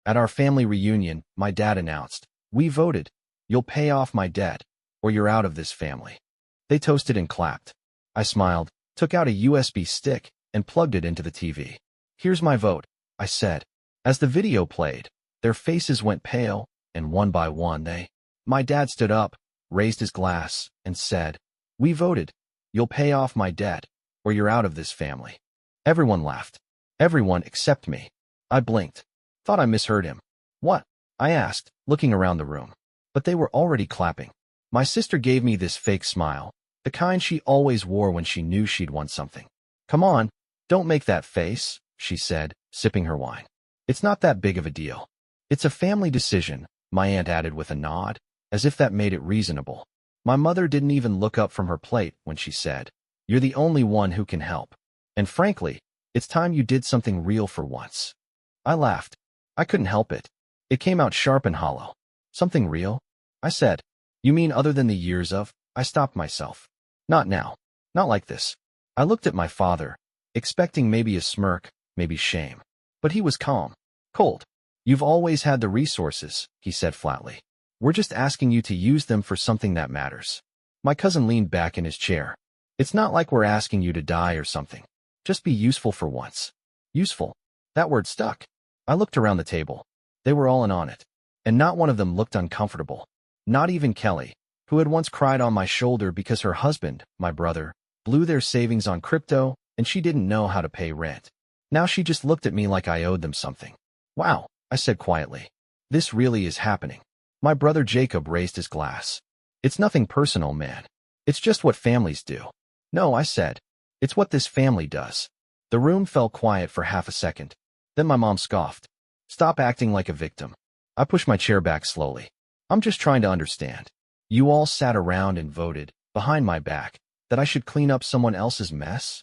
At our family reunion, my dad announced, "We voted. You'll pay off my debt, or you're out of this family." They toasted and clapped. I smiled, took out a USB stick, and plugged it into the TV. "Here's my vote," I said. As the video played, their faces went pale, and one by one My dad stood up, raised his glass, and said, "We voted. You'll pay off my debt, or you're out of this family." Everyone laughed. Everyone except me. I blinked. Thought I misheard him. "What?" I asked, looking around the room. But they were already clapping. My sister gave me this fake smile, the kind she always wore when she knew she'd won something. "Come on, don't make that face," she said, sipping her wine. "It's not that big of a deal." "It's a family decision," my aunt added with a nod, as if that made it reasonable. My mother didn't even look up from her plate when she said, "You're the only one who can help. And frankly, it's time you did something real for once." I laughed. I couldn't help it. It came out sharp and hollow. "Something real?" I said. "You mean other than the years of—" I stopped myself. "Not now. Not like this." I looked at my father, expecting maybe a smirk, maybe shame. But he was calm. Cold. "You've always had the resources," he said flatly. "We're just asking you to use them for something that matters." My cousin leaned back in his chair. "It's not like we're asking you to die or something. Just be useful for once." Useful. That word stuck. I looked around the table. They were all in on it. And not one of them looked uncomfortable. Not even Kelly, who had once cried on my shoulder because her husband, my brother, blew their savings on crypto and she didn't know how to pay rent. Now she just looked at me like I owed them something. "Wow," I said quietly. "This really is happening." My brother Jacob raised his glass. "It's nothing personal, man. It's just what families do." "No," I said. "It's what this family does." The room fell quiet for half a second. Then my mom scoffed. "Stop acting like a victim." I pushed my chair back slowly. "I'm just trying to understand. You all sat around and voted, behind my back, that I should clean up someone else's mess?"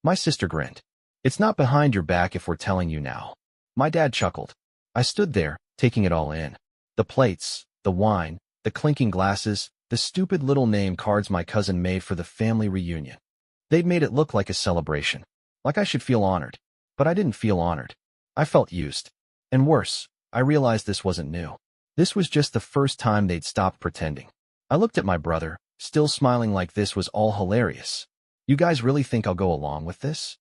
My sister grinned. "It's not behind your back if we're telling you now." My dad chuckled. I stood there, taking it all in. The plates, the wine, the clinking glasses, the stupid little name cards my cousin made for the family reunion. They'd made it look like a celebration, like I should feel honored. But I didn't feel honored. I felt used. And worse, I realized this wasn't new. This was just the first time they'd stopped pretending. I looked at my brother, still smiling like this was all hilarious. "You guys really think I'll go along with this?"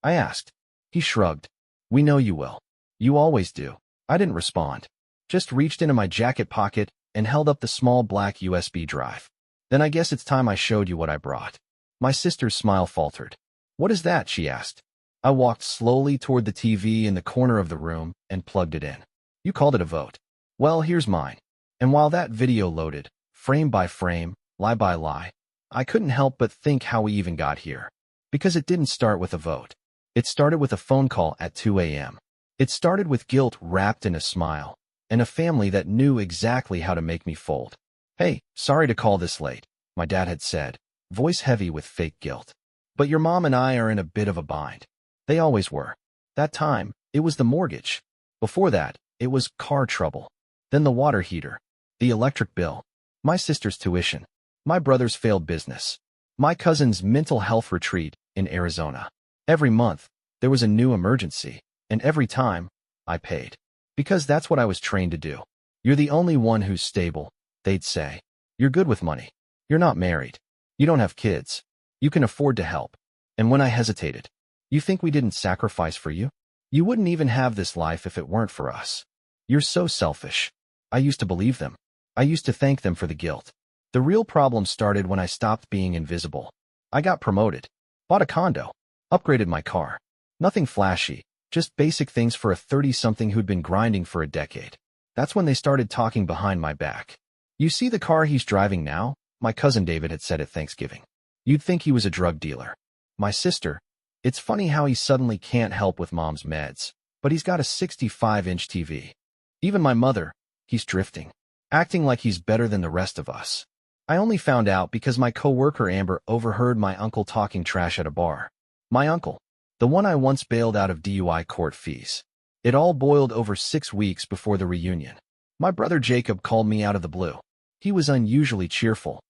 I asked. He shrugged. "We know you will. You always do." I didn't respond. Just reached into my jacket pocket and held up the small black USB drive. "Then I guess it's time I showed you what I brought." My sister's smile faltered. "What is that?" she asked. I walked slowly toward the TV in the corner of the room and plugged it in. "You called it a vote. Well, here's mine." And while that video loaded, frame by frame, lie by lie, I couldn't help but think how we even got here. Because it didn't start with a vote. It started with a phone call at 2 a.m. It started with guilt wrapped in a smile, and a family that knew exactly how to make me fold. "Hey, sorry to call this late," my dad had said, voice heavy with fake guilt. "But your mom and I are in a bit of a bind." They always were. That time, it was the mortgage. Before that, it was car trouble. Then the water heater, the electric bill, my sister's tuition, my brother's failed business, my cousin's mental health retreat in Arizona. Every month, there was a new emergency, and every time, I paid. Because that's what I was trained to do. "You're the only one who's stable," they'd say. "You're good with money. You're not married. You don't have kids. You can afford to help." And when I hesitated, "You think we didn't sacrifice for you? You wouldn't even have this life if it weren't for us. You're so selfish." I used to believe them. I used to thank them for the guilt. The real problem started when I stopped being invisible. I got promoted, bought a condo, upgraded my car. Nothing flashy, just basic things for a 30-something who'd been grinding for a decade. That's when they started talking behind my back. "You see the car he's driving now?" my cousin David had said at Thanksgiving. "You'd think he was a drug dealer." My sister, "It's funny how he suddenly can't help with mom's meds, but he's got a 65-inch TV." Even my mother, "He's drifting, acting like he's better than the rest of us." I only found out because my coworker Amber overheard my uncle talking trash at a bar. My uncle, the one I once bailed out of DUI court fees. It all boiled over 6 weeks before the reunion. My brother Jacob called me out of the blue. He was unusually cheerful.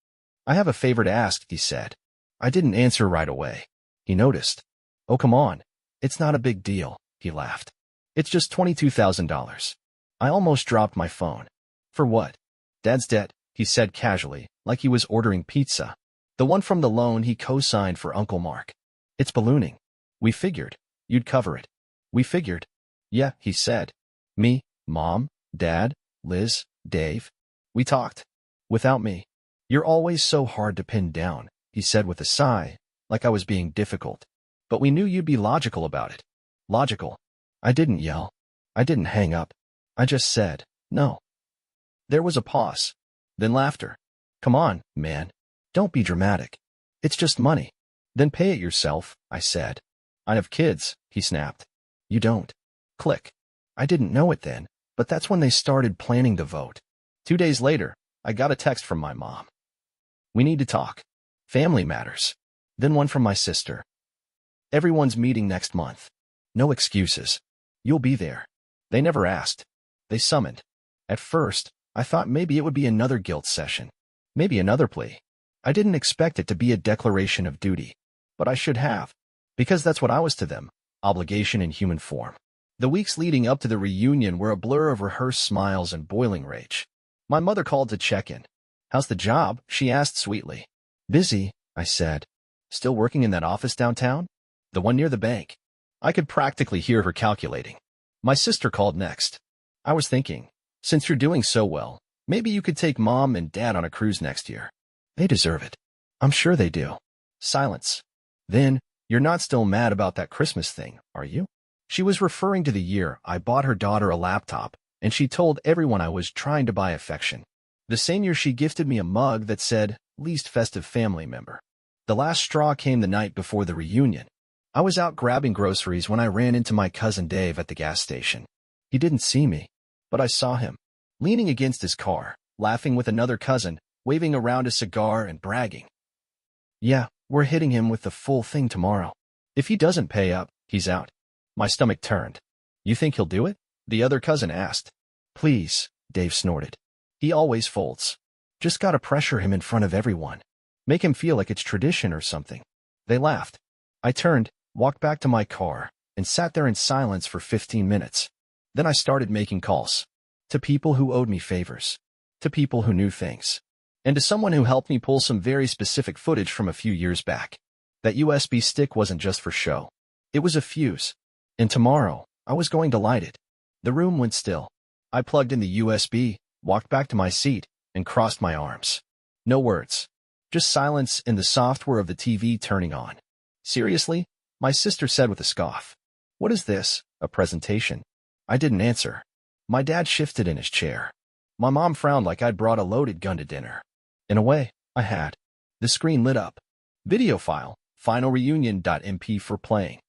"I have a favor to ask," he said. I didn't answer right away. He noticed. "Oh, come on. It's not a big deal," he laughed. "It's just $22,000. I almost dropped my phone. For what? Dad's debt, he said casually, like he was ordering pizza. The one from the loan he co-signed for Uncle Mark. It's ballooning. We figured you'd cover it. We figured. Yeah, he said. Me, Mom, Dad, Liz, Dave. We talked. Without me. You're always so hard to pin down, he said with a sigh, like I was being difficult. But we knew you'd be logical about it. Logical. I didn't yell. I didn't hang up. I just said, no. There was a pause. Then laughter. Come on, man. Don't be dramatic. It's just money. Then pay it yourself, I said. I have kids, he snapped. You don't. Click. I didn't know it then, but that's when they started planning the vote. 2 days later, I got a text from my mom. We need to talk. Family matters. Then one from my sister. Everyone's meeting next month. No excuses. You'll be there. They never asked. They summoned. At first, I thought maybe it would be another guilt session. Maybe another plea. I didn't expect it to be a declaration of duty. But I should have. Because that's what I was to them. Obligation in human form. The weeks leading up to the reunion were a blur of rehearsed smiles and boiling rage. My mother called to check in. How's the job? She asked sweetly. Busy, I said. Still working in that office downtown? The one near the bank. I could practically hear her calculating. My sister called next. I was thinking, since you're doing so well, maybe you could take Mom and Dad on a cruise next year. They deserve it. I'm sure they do. Silence. Then, you're not still mad about that Christmas thing, are you? She was referring to the year I bought her daughter a laptop, and she told everyone I was trying to buy affection. The same year she gifted me a mug that said, least festive family member. The last straw came the night before the reunion. I was out grabbing groceries when I ran into my cousin Dave at the gas station. He didn't see me, but I saw him, leaning against his car, laughing with another cousin, waving around a cigar and bragging. Yeah, we're hitting him with the full thing tomorrow. If he doesn't pay up, he's out. My stomach turned. You think he'll do it? The other cousin asked. Please, Dave snorted. He always folds. Just gotta pressure him in front of everyone. Make him feel like it's tradition or something. They laughed. I turned, walked back to my car, and sat there in silence for 15 minutes. Then I started making calls. To people who owed me favors. To people who knew things. And to someone who helped me pull some very specific footage from a few years back. That USB stick wasn't just for show. It was a fuse. And tomorrow, I was going to light it. The room went still. I plugged in the USB, walked back to my seat, and crossed my arms. No words. Just silence and the software of the TV turning on. Seriously? My sister said with a scoff. What is this, a presentation? I didn't answer. My dad shifted in his chair. My mom frowned like I'd brought a loaded gun to dinner. In a way, I had. The screen lit up. Video file, finalreunion.mp for playing.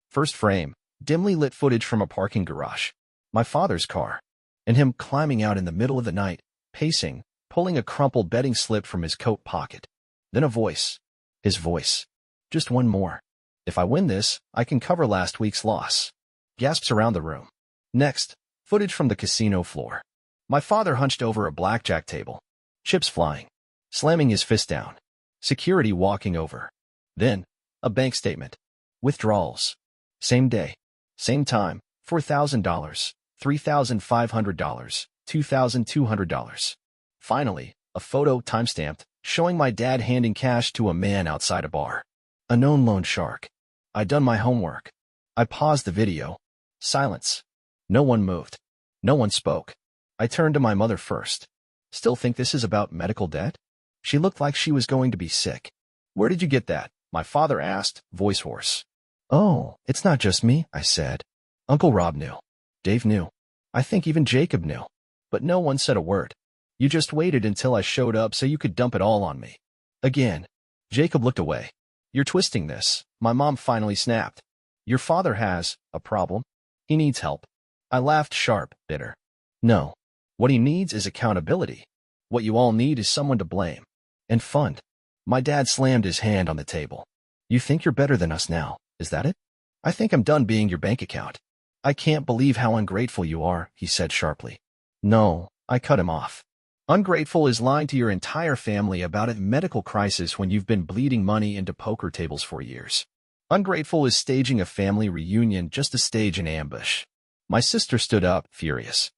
First frame, dimly lit footage from a parking garage. My father's car. And him climbing out in the middle of the night, pacing, pulling a crumpled betting slip from his coat pocket. Then a voice. His voice. Just one more. If I win this, I can cover last week's loss. Gasps around the room. Next, footage from the casino floor. My father hunched over a blackjack table. Chips flying. Slamming his fist down. Security walking over. Then, a bank statement. Withdrawals. Same day. Same time. $4,000. $3,500. $2,200. Finally, a photo timestamped, showing my dad handing cash to a man outside a bar. A known loan shark. I'd done my homework. I paused the video. Silence. No one moved. No one spoke. I turned to my mother first. Still think this is about medical debt? She looked like she was going to be sick. Where did you get that? My father asked, voice hoarse. Oh, it's not just me, I said. Uncle Rob knew. Dave knew. I think even Jacob knew. But no one said a word. You just waited until I showed up so you could dump it all on me. Again. Jacob looked away. You're twisting this, my mom finally snapped. Your father has a problem. He needs help. I laughed sharp, bitter. No. What he needs is accountability. What you all need is someone to blame. And fund. My dad slammed his hand on the table. You think you're better than us now, is that it? I think I'm done being your bank account. I can't believe how ungrateful you are, he said sharply. No, I cut him off. Ungrateful is lying to your entire family about a medical crisis when you've been bleeding money into poker tables for years. Ungrateful is staging a family reunion just to stage an ambush. My sister stood up, furious.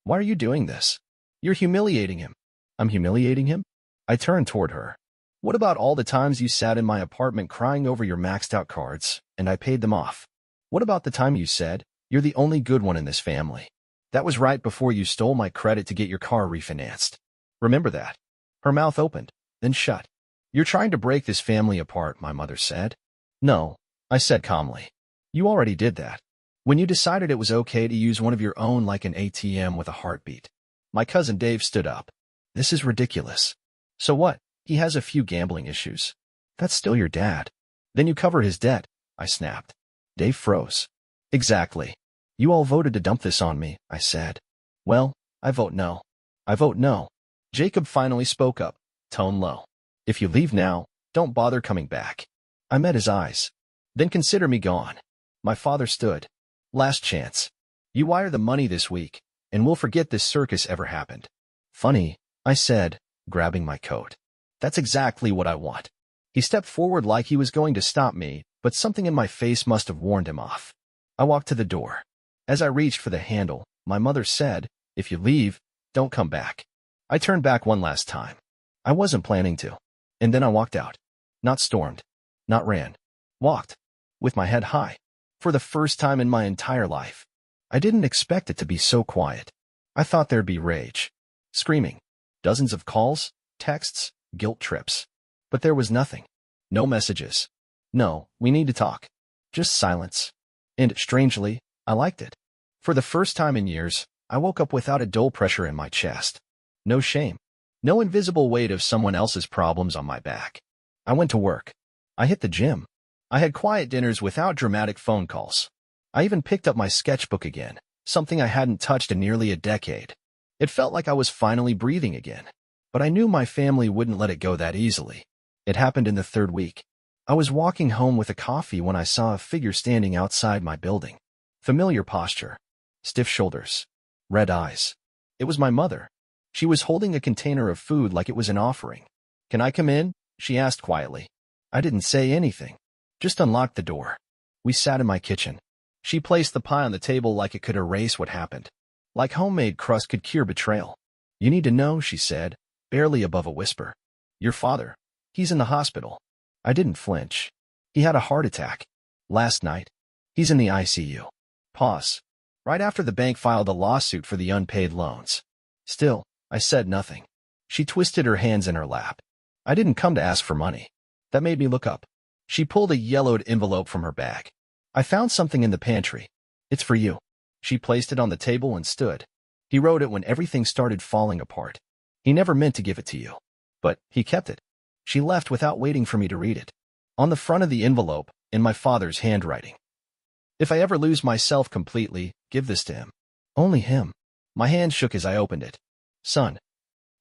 Why are you doing this? You're humiliating him. I'm humiliating him? I turned toward her. What about all the times you sat in my apartment crying over your maxed out cards, and I paid them off? What about the time you said, you're the only good one in this family? That was right before you stole my credit to get your car refinanced. Remember that? Her mouth opened, then shut. You're trying to break this family apart, my mother said. No, I said calmly. You already did that. When you decided it was okay to use one of your own like an ATM with a heartbeat. My cousin Dave stood up. This is ridiculous. So what? He has a few gambling issues. That's still your dad. Then you cover his debt, I snapped. Dave froze. Exactly. You all voted to dump this on me, I said. Well, I vote no. I vote no. Jacob finally spoke up, tone low. If you leave now, don't bother coming back. I met his eyes. Then consider me gone. My father stood. Last chance. You wire the money this week, and we'll forget this circus ever happened. Funny, I said, grabbing my coat. That's exactly what I want. He stepped forward like he was going to stop me, but something in my face must have warned him off. I walked to the door. As I reached for the handle, my mother said, if you leave, don't come back. I turned back one last time. I wasn't planning to. And then I walked out. Not stormed. Not ran. Walked. With my head high. For the first time in my entire life. I didn't expect it to be so quiet. I thought there'd be rage. Screaming. Dozens of calls, texts, guilt trips. But there was nothing. No messages. No, we need to talk. Just silence. And, strangely, I liked it. For the first time in years, I woke up without a dull pressure in my chest. No shame. No invisible weight of someone else's problems on my back. I went to work. I hit the gym. I had quiet dinners without dramatic phone calls. I even picked up my sketchbook again, something I hadn't touched in nearly a decade. It felt like I was finally breathing again. But I knew my family wouldn't let it go that easily. It happened in the third week. I was walking home with a coffee when I saw a figure standing outside my building. Familiar posture. Stiff shoulders. Red eyes. It was my mother. She was holding a container of food like it was an offering. Can I come in? She asked quietly. I didn't say anything. Just unlocked the door. We sat in my kitchen. She placed the pie on the table like it could erase what happened. Like homemade crust could cure betrayal. You need to know, she said, barely above a whisper. Your father. He's in the hospital. I didn't flinch. He had a heart attack. Last night. He's in the ICU. Pause. Right after the bank filed a lawsuit for the unpaid loans. Still, I said nothing. She twisted her hands in her lap. I didn't come to ask for money. That made me look up. She pulled a yellowed envelope from her bag. I found something in the pantry. It's for you. She placed it on the table and stood. He wrote it when everything started falling apart. He never meant to give it to you. But he kept it. She left without waiting for me to read it. On the front of the envelope, in my father's handwriting. If I ever lose myself completely, give this to him. Only him. My hand shook as I opened it. Son.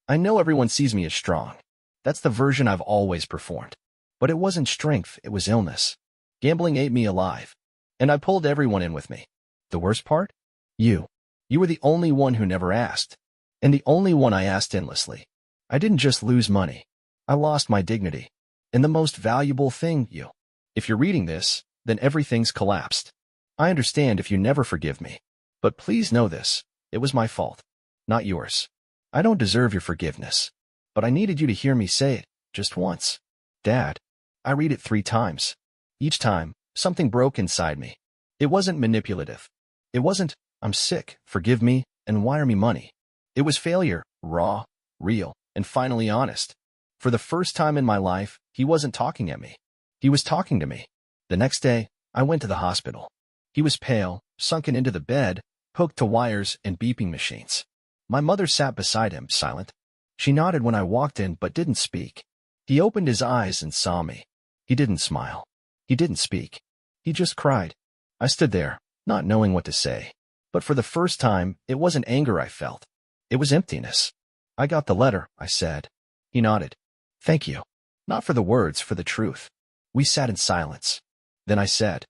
I know everyone sees me as strong. That's the version I've always performed. But it wasn't strength, it was illness. Gambling ate me alive. And I pulled everyone in with me. The worst part? You. You were the only one who never asked. And the only one I asked endlessly. I didn't just lose money. I lost my dignity. And the most valuable thing, you. If you're reading this, then everything's collapsed. I understand if you never forgive me. But please know this. It was my fault. Not yours. I don't deserve your forgiveness. But I needed you to hear me say it, just once. Dad. I read it 3 times. Each time, something broke inside me. It wasn't manipulative. It wasn't, I'm sick, forgive me, and wire me money. It was failure, raw, real, and finally honest. For the first time in my life, he wasn't talking at me. He was talking to me. The next day, I went to the hospital. He was pale, sunken into the bed, hooked to wires and beeping machines. My mother sat beside him, silent. She nodded when I walked in but didn't speak. He opened his eyes and saw me. He didn't smile. He didn't speak. He just cried. I stood there, not knowing what to say. But for the first time, it wasn't anger I felt. It was emptiness. I got the letter, I said. He nodded. Thank you. Not for the words, for the truth. We sat in silence. Then I said,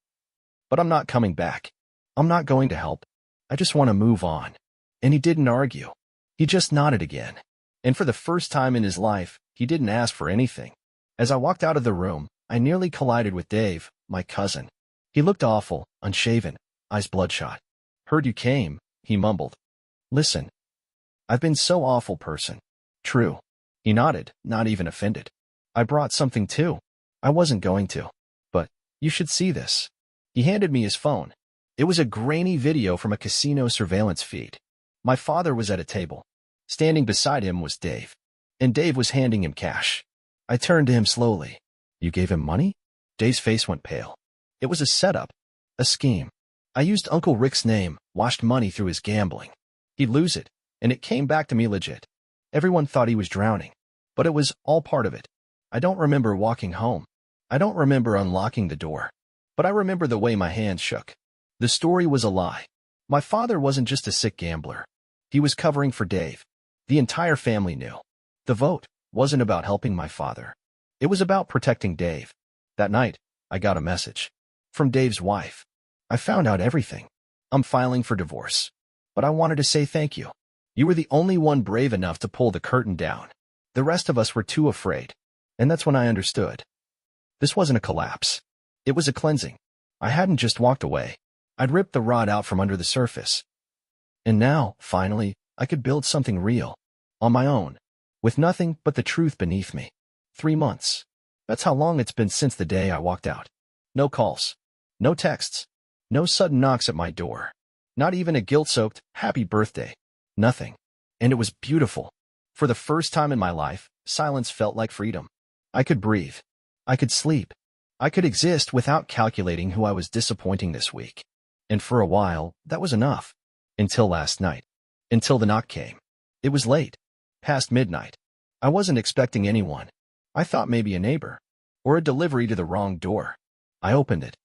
but I'm not coming back. I'm not going to help. I just want to move on. And he didn't argue. He just nodded again. And for the first time in his life, he didn't ask for anything. As I walked out of the room, I nearly collided with Dave, my cousin. He looked awful, unshaven, eyes bloodshot. Heard you came, he mumbled. Listen, I've been so awful person. True. He nodded, not even offended. I brought something too. I wasn't going to. But, you should see this. He handed me his phone. It was a grainy video from a casino surveillance feed. My father was at a table. Standing beside him was Dave. And Dave was handing him cash. I turned to him slowly. You gave him money? Dave's face went pale. It was a setup. A scheme. I used Uncle Rick's name, washed money through his gambling. He'd lose it, and it came back to me legit. Everyone thought he was drowning. But it was all part of it. I don't remember walking home. I don't remember unlocking the door. But I remember the way my hands shook. The story was a lie. My father wasn't just a sick gambler. He was covering for Dave. The entire family knew. The vote wasn't about helping my father. It was about protecting Dave. That night, I got a message. From Dave's wife. I found out everything. I'm filing for divorce. But I wanted to say thank you. You were the only one brave enough to pull the curtain down. The rest of us were too afraid. And that's when I understood. This wasn't a collapse. It was a cleansing. I hadn't just walked away. I'd ripped the rod out from under the surface. And now, finally, I could build something real. On my own. With nothing but the truth beneath me. 3 months. That's how long it's been since the day I walked out. No calls. No texts. No sudden knocks at my door. Not even a guilt-soaked, happy birthday. Nothing. And it was beautiful. For the first time in my life, silence felt like freedom. I could breathe. I could sleep. I could exist without calculating who I was disappointing this week. And for a while, that was enough. Until last night. Until the knock came. It was late. Past midnight. I wasn't expecting anyone. I thought maybe a neighbor. Or a delivery to the wrong door. I opened it.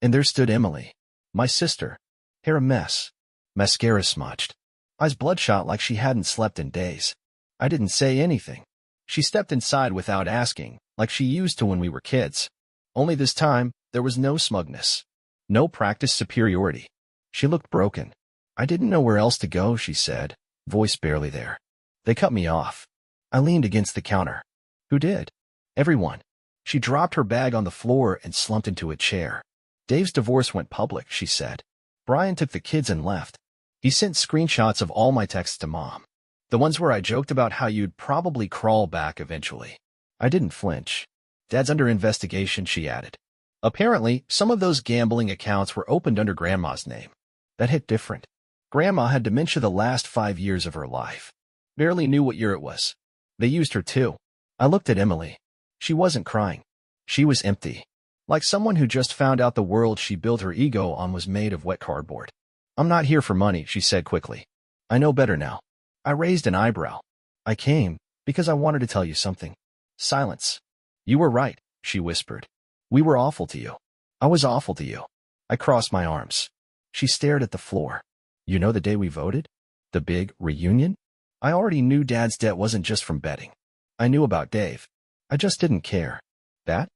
And there stood Emily. My sister. Hair a mess. Mascara smudged. Eyes bloodshot like she hadn't slept in days. I didn't say anything. She stepped inside without asking, like she used to when we were kids. Only this time, there was no smugness. No practiced superiority. She looked broken. I didn't know where else to go, she said, voice barely there. They cut me off. I leaned against the counter. Who did? Everyone. She dropped her bag on the floor and slumped into a chair. Dave's divorce went public, she said. Brian took the kids and left. He sent screenshots of all my texts to Mom. The ones where I joked about how you'd probably crawl back eventually. I didn't flinch. Dad's under investigation, she added. Apparently, some of those gambling accounts were opened under Grandma's name. That hit different. Grandma had dementia the last 5 years of her life. Barely knew what year it was. They used her too. I looked at Emily. She wasn't crying. She was empty. Like someone who just found out the world she built her ego on was made of wet cardboard. I'm not here for money, she said quickly. I know better now. I raised an eyebrow. I came because I wanted to tell you something. Silence. You were right, she whispered. We were awful to you. I was awful to you. I crossed my arms. She stared at the floor. You know the day we voted? The big reunion? I already knew Dad's debt wasn't just from betting. I knew about Dave. I just didn't care. That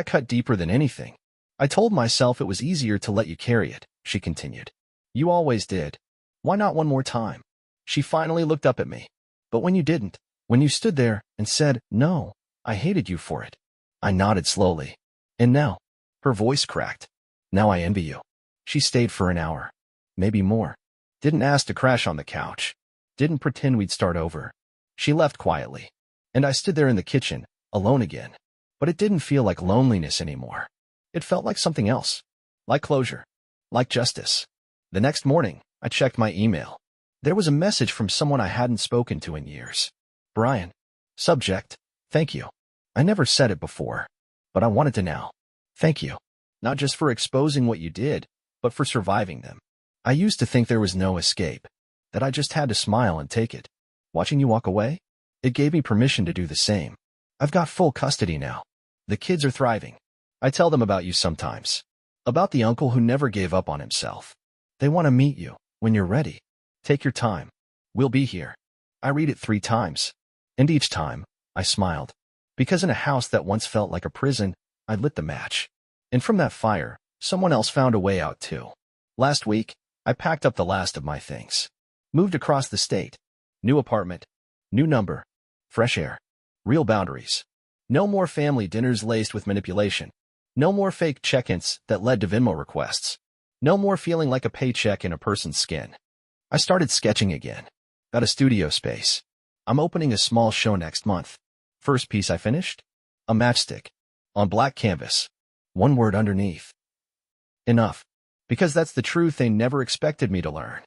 cut deeper than anything. I told myself it was easier to let you carry it, she continued. You always did. Why not one more time? She finally looked up at me. But when you didn't, when you stood there and said, no, I hated you for it. I nodded slowly. And now, her voice cracked. Now I envy you. She stayed for an hour. Maybe more. Didn't ask to crash on the couch. Didn't pretend we'd start over. She left quietly. And I stood there in the kitchen, alone again. But it didn't feel like loneliness anymore. It felt like something else. Like closure. Like justice. The next morning, I checked my email. There was a message from someone I hadn't spoken to in years. Brian. Subject. Thank you. I never said it before. But I wanted to now. Thank you. Not just for exposing what you did, but for surviving them. I used to think there was no escape. That I just had to smile and take it. Watching you walk away? It gave me permission to do the same. I've got full custody now. The kids are thriving. I tell them about you sometimes. About the uncle who never gave up on himself. They want to meet you when you're ready. Take your time. We'll be here. I read it 3 times. And each time, I smiled. Because in a house that once felt like a prison, I lit the match. And from that fire, someone else found a way out too. Last week, I packed up the last of my things. Moved across the state. New apartment. New number. Fresh air. Real boundaries. No more family dinners laced with manipulation. No more fake check-ins that led to Venmo requests. No more feeling like a paycheck in a person's skin. I started sketching again. Got a studio space. I'm opening a small show next month. First piece I finished? A matchstick. On black canvas. One word underneath. Enough. Because that's the truth they never expected me to learn.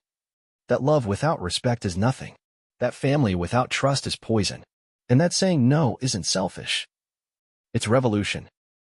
That love without respect is nothing. That family without trust is poison. And that saying no isn't selfish. It's revolution.